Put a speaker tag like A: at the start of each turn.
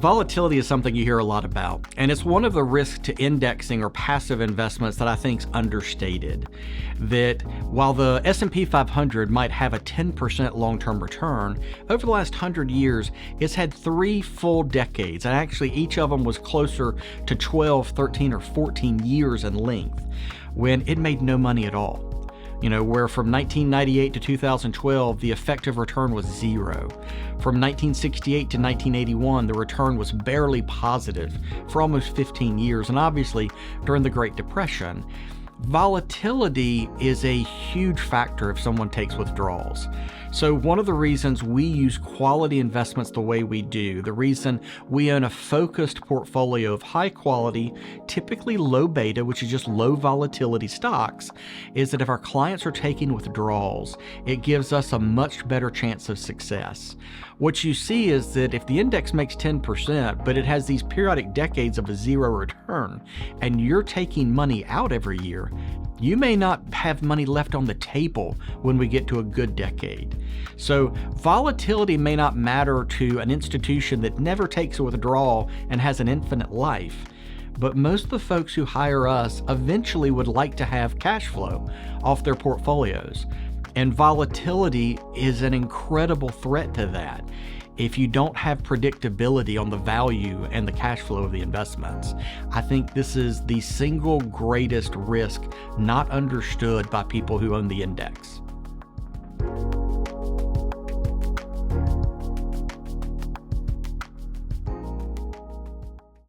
A: Volatility is something you hear a lot about, and it's one of the risks to indexing or passive investments that I think is understated. That while the S&P 500 might have a 10% long-term return, over the last 100 years, it's had 3 full decades, and actually each of them was closer to 12, 13, or 14 years in length, when it made no money at all. Where from 1998 to 2012, the effective return was 0. From 1968 to 1981, the return was barely positive for almost 15 years. And obviously, during the Great Depression, volatility is a huge factor if someone takes withdrawals. So one of the reasons we use quality investments the way we do, the reason we own a focused portfolio of high quality, typically low beta, which is just low volatility stocks, is that if our clients are taking withdrawals, it gives us a much better chance of success. What you see is that if the index makes 10%, but it has these periodic decades of a 0 return, and you're taking money out every year, you may not have money left on the table when we get to a good decade. So volatility may not matter to an institution that never takes a withdrawal and has an infinite life. But most of the folks who hire us eventually would like to have cash flow off their portfolios. And volatility is an incredible threat to that if you don't have predictability on the value and the cash flow of the investments. I think this is the single greatest risk not understood by people who own the index.